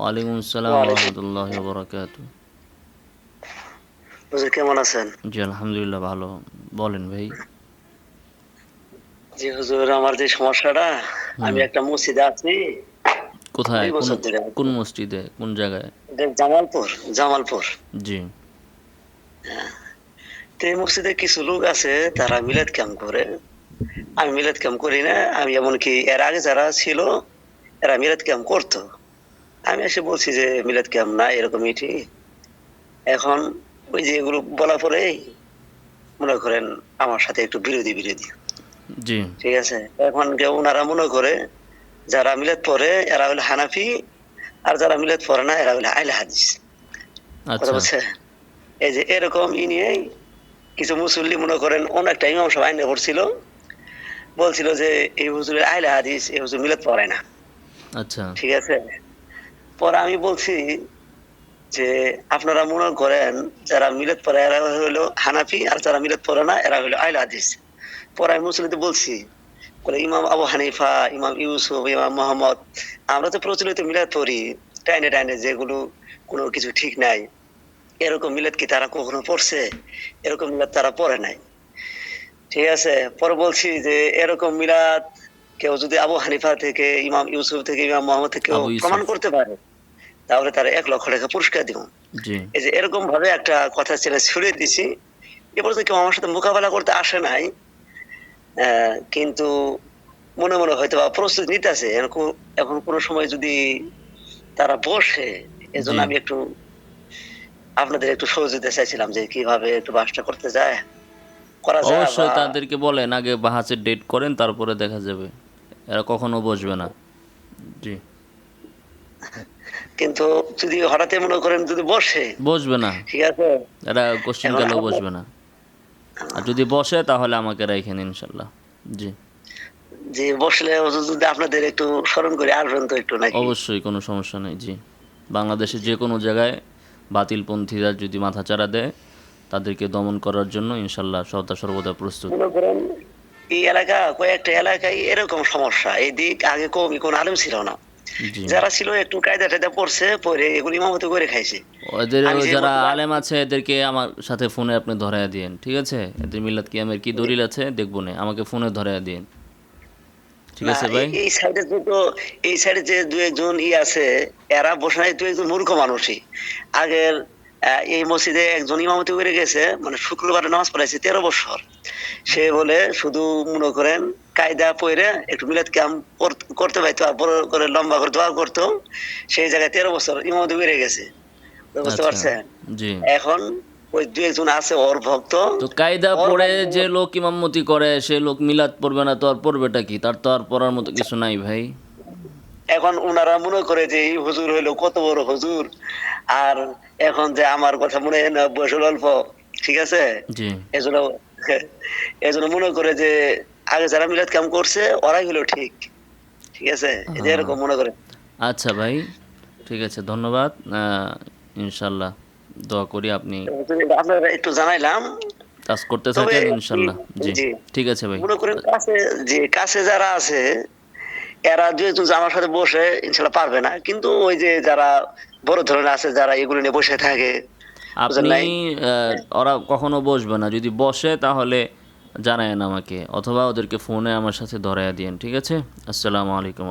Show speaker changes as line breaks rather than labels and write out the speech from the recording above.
ওয়ালাইকুম আসসালাম
ওয়ালাইকুম।
রহমতুল্লাহি ওয়া বারাকাতুহু।
হুজুর কেমন আছেন?
জি আলহামদুলিল্লাহ ভালো। বলেন ভাই।
জি হুজুর, আমার যে সমস্যাটা,
হুম।
আমি একটা মসজিদে আছি
কোথায়?
২
কোন
বছর ধরে।
কোন মসজিদে? কোন জায়গায়?
এটা জামালপুর, জামালপুর।
জি।
হ্যাঁ। তো এই মসজিদে কিছু লোক আছে, তারা মিলাদ ক্যাম্প করে। আমি মিলাদ ক্যাম্প করি না। আমি এমনকি এর আগে যারা ছিল, এরা মিলাদ ক্যাম্প করত। আমি এসে বলছি যে মিলাদ ক্যাম্প না, এরকম এটি। এখন ওই যে এগুলো বলা পরেই মনে করেন আমার সাথে একটু বিরোধী।
জি।
ঠিক আছে? এখন উনারা মনে করে যারা মিলাদ পড়ে এরা হলো হানাফি, আর যারা মিলাদ পড়ে না এরা হলো আহলে হাদিস। কথা
আচ্ছা।
বুঝছেন? এই যে এরকম নিয়েই কিছু মুসল্লি মনে করেন অনেকটা ইমাম সাহেব আইনে পড়ছিল। বলছিল যে এই হুজুরের আহলে হাদিস, এই হুজুর মিলাদ পড়ে না।
আচ্ছা।
ঠিক আছে? পরে আমি বলছি যে আপনারা মনে করেন যারা মিলাদ পড়ে এরা হলো হানাফি, আর যারা মিলাদ পড়ে না এরা হলো আহলে হাদিস। পরে আমি মুসল্লিদের বলছি, বলে ইমাম আবু হানিফা, ইমাম ইউসুফ, ইমাম মোহাম্মদ, আমরা তো প্রচলিত মিলাদ পড়ি, টাইনে যেগুলো কোনো কিছু ঠিক নাই। এরকম মিলাদ কি তারা কখনো পড়ছে? এরকম মিলাদ তারা পড়ে নাই। ঠিক আছে? পরে বলছি যে এরকম মিলাদ কেউ যদি আবু হানিফা থেকে, ইমাম ইউসুফ থেকে, ইমাম মোহাম্মদ থেকে কেউ
আবু
প্রমাণ
ইউসুফ।
করতে পারে, তাহলে তারা ১,০০,০০০ টাকা পুরস্কার দিব।
জি।
এই যে এরকম ভাবে একটা কথা চ্যালেঞ্জ ছুড়ে দিছি। এ পর্যন্ত কেউ আমার সাথে মোকাবেলা করতে আসে নাই। কিন্তু মনে হয়তোবা প্রস্তুতি নিতেছে। এখন কোন সময় যদি তারা বসে,
জি।
এজন্য আমি একটু আপনাদের একটু সহযোগিতা চাইছিলাম যে কিভাবে একটু বাসটা করা যায় বা
অবশ্যই তাদেরকে বলেন আগে বাহাসের ডেট করেন তারপরে দেখা যাবে। এরা কখনো বসবে না। জি।
কিন্তু যদি হঠাৎই মনে করেন যদি বসে,
বসবে না।
ঠিক আছে?
এরা কোশ্চিন
এখন
কালেও
আপনার
বসবে না। আর যদি বসে তাহলে আমাকে রাইখেন ইনশাল্লাহ। জি।
যে বসলে হুজুর যদি আপনাদের একটু স্মরণ করে আসবেন তো একটু নাকি?
অবশ্যই কোনো সমস্যা নেই। জি। বাংলাদেশের যে কোনো জায়গায় বাতিলপন্থীরা যদি মাথাচাড়া দেয় তাদেরকে দমন করার জন্য ইনশাল্লাহ সদা সর্বদা প্রস্তুত।
মনে করেন এই কয়েকটা এলাকায় এরকম সমস্যা। এদিক আগে কওমি কোন আলেম ছিল না।
জি।
যারা ছিল একটু কায়দা-টায়দা পড়ছে, পড়ে এগুলো ইমামতি করে খাইছে।
এদের
আমি যে
যারা
মসজিদে
আলেম
আছি,
আছে এদেরকে আমার সাথে ফোনে আপনি ধরাইয়া দিয়েন, ঠিক আছে? এদের মিলাদ কিয়ামের কি দলিল আছে দেখবো নে, আমাকে ফোনে ধরাইয়া দিয়েন, ঠিক
না
আছে ভাই?
এই সাইডে এই সাইডে যে ২-১ জন আছে, এরা বসে নাই ২-১ জন মূর্খ মানুষই। আগের এই মসজিদে একজন ইমামতি করে গেছে, মানে শুক্রবারে নামাজ পড়াইছে ১৩ বছর। সে বলে শুধু মনে করেন কায়দা পইড়া একটু মিলাদ কিয়াম করতে পাইতো, আর বড় করে লম্বা করে দোয়া করতো। সেই জায়গায় ১৩ বছর ইমামতি করে গেছে। বুঝতে
আচ্ছা।
পারছেন?
জি।
এখন ওই ২-১ জন আছে ওর ভক্ত।
তো কায়দা
ওর
পড়ে
বাড়িতে
যে লোক ইমামতি করে সে লোক মিলাদ পড়বে না তো আর পড়বেটা কি? তার তো আর পড়ার মতো কিছু নাই ভাই।
এখন উনারা মনে করে যে এই হুজুর হইলো কত বড় হুজুর। আর এখন যে আমার কথা মনে হয় না, বয়স হলো অল্প। ঠিক আছে?
জি।
এজন্য এজন্য মনে করে যে আগে যারা মিলাদ কাম করছে ওরাই হলো ঠিক। ঠিক আছে? এই যে
আহ,
এরকম মনে করেন।
আচ্ছা ভাই, ঠিক আছে ধন্যবাদ। ইনশাল্লাহ দোয়া করি আপনি
আপনারা একটু জানাইলাম।
কাজ করতে
তবে
থাকেন ইনশাল্লাহ। জি।
জি,
ঠিক আছে ভাই।
মনে করেন কাছে, যে কাছে যারা আছে এরা ২ জন আমার সাথে বসে ইনশাআল্লাহ পারবে না। কিন্তু ওই যে যারা বড় ধরনের আছে, যারা এগুলো নিয়ে বসে থাকে, বুঝেন
আপনি
নাই?
ওরা কখনো বসবে না। যদি বসে তাহলে জানায়েন আমাকে অথবা ওদেরকে ফোনে আমার সাথে ধরাইয়া দিয়েন। ঠিক আছে? আসসালামু আলাইকুম।